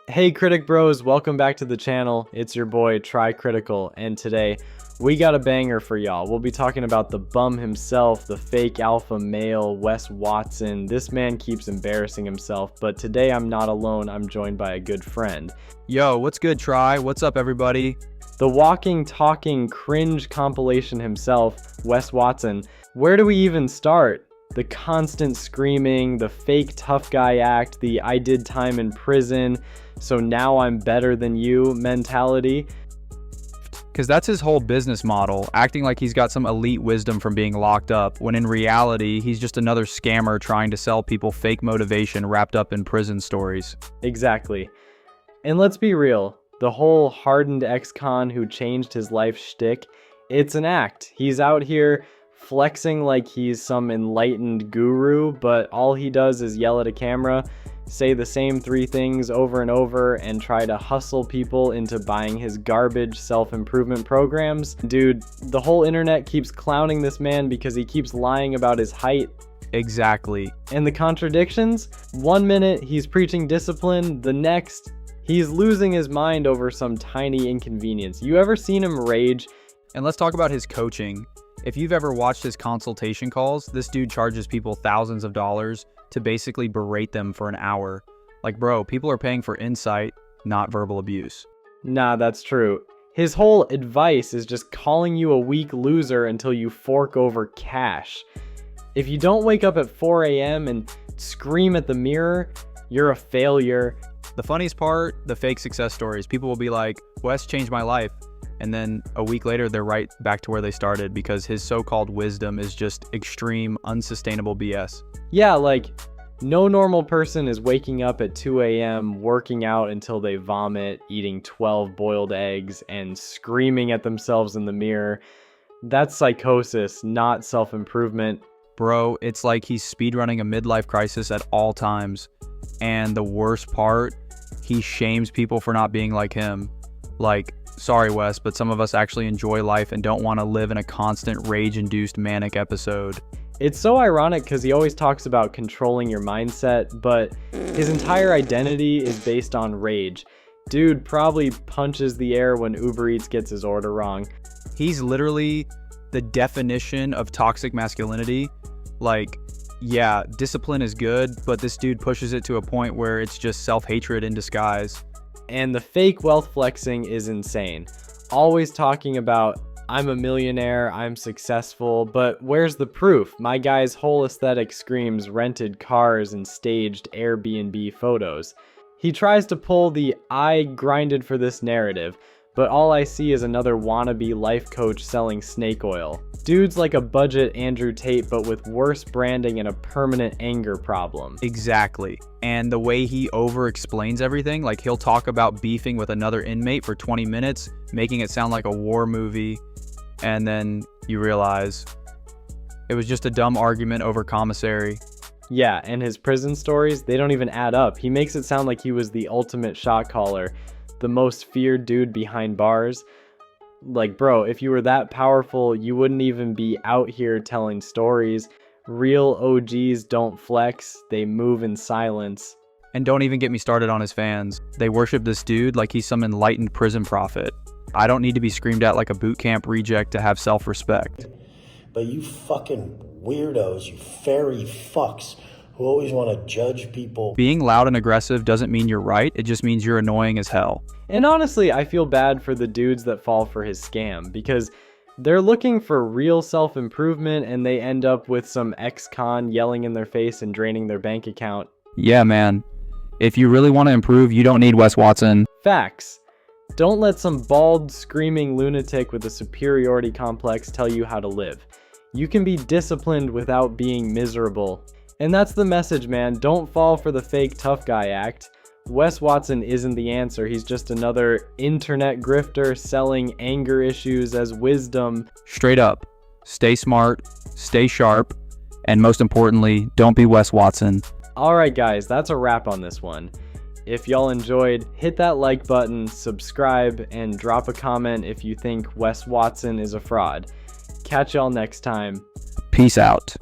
Hey Critic Bros, welcome back to the channel. It's your boy Try Critical, and today we got a banger for y'all. We'll be talking about the bum himself, the fake alpha male, Wes Watson. This man keeps embarrassing himself, but today I'm not alone. I'm joined by a good friend. Yo, what's good, Try? What's up, everybody? The walking, talking, cringe compilation himself, Wes Watson. Where do we even start? The constant screaming, the fake tough guy act, the I did time in prison, so now I'm better than you mentality. Because that's his whole business model, acting like he's got some elite wisdom from being locked up, when in reality, he's just another scammer trying to sell people fake motivation wrapped up in prison stories. Exactly. And let's be real, the whole hardened ex-con who changed his life shtick, it's an act. He's out here flexing like he's some enlightened guru, but all he does is yell at a camera, say the same three things over and over, and try to hustle people into buying his garbage self-improvement programs. Dude, the whole internet keeps clowning this man because he keeps lying about his height. Exactly. And the contradictions? 1 minute he's preaching discipline, the next he's losing his mind over some tiny inconvenience. You ever seen him rage? And let's talk about his coaching. If you've ever watched his consultation calls, this dude charges people thousands of dollars to basically berate them for an hour. Like, bro, people are paying for insight, not verbal abuse. Nah, that's true. His whole advice is just calling you a weak loser until you fork over cash. If you don't wake up at 4 a.m. and scream at the mirror, you're a failure. The funniest part, the fake success stories. People will be like, Wes changed my life. And then a week later, they're right back to where they started because his so-called wisdom is just extreme, unsustainable BS. Yeah, like, no normal person is waking up at 2 a.m., working out until they vomit, eating 12 boiled eggs, and screaming at themselves in the mirror. That's psychosis, not self-improvement. Bro, it's like he's speedrunning a midlife crisis at all times. And the worst part, he shames people for not being like him. Like, sorry, Wes, but some of us actually enjoy life and don't want to live in a constant rage-induced manic episode. It's so ironic because he always talks about controlling your mindset, but his entire identity is based on rage. Dude probably punches the air when Uber Eats gets his order wrong. He's literally the definition of toxic masculinity. Like, yeah, discipline is good, but this dude pushes it to a point where it's just self-hatred in disguise. And the fake wealth flexing is insane. Always talking about, I'm a millionaire, I'm successful, but where's the proof? My guy's whole aesthetic screams rented cars and staged Airbnb photos. He tries to pull the I grinded for this narrative, but all I see is another wannabe life coach selling snake oil. Dude's like a budget Andrew Tate, but with worse branding and a permanent anger problem. Exactly. And the way he over-explains everything, like he'll talk about beefing with another inmate for 20 minutes, making it sound like a war movie, and then you realize it was just a dumb argument over commissary. Yeah, and his prison stories, they don't even add up. He makes it sound like he was the ultimate shot caller, the most feared dude behind bars. Like, bro, if you were that powerful, you wouldn't even be out here telling stories. Real OGs don't flex, they move in silence. And don't even get me started on his fans. They worship this dude like he's some enlightened prison prophet. I don't need to be screamed at like a boot camp reject to have self-respect. But you fucking weirdos, you fairy fucks who always want to judge people. Being loud and aggressive doesn't mean you're right, it just means you're annoying as hell. And honestly, I feel bad for the dudes that fall for his scam, because they're looking for real self-improvement and they end up with some ex-con yelling in their face and draining their bank account. Yeah, man. If you really want to improve, you don't need Wes Watson. Facts. Don't let some bald, screaming lunatic with a superiority complex tell you how to live. You can be disciplined without being miserable. And that's the message, man. Don't fall for the fake tough guy act. Wes Watson isn't the answer. He's just another internet grifter selling anger issues as wisdom. Straight up, stay smart, stay sharp, and most importantly, don't be Wes Watson. Alright guys, that's a wrap on this one. If y'all enjoyed, hit that like button, subscribe, and drop a comment if you think Wes Watson is a fraud. Catch y'all next time. Peace out.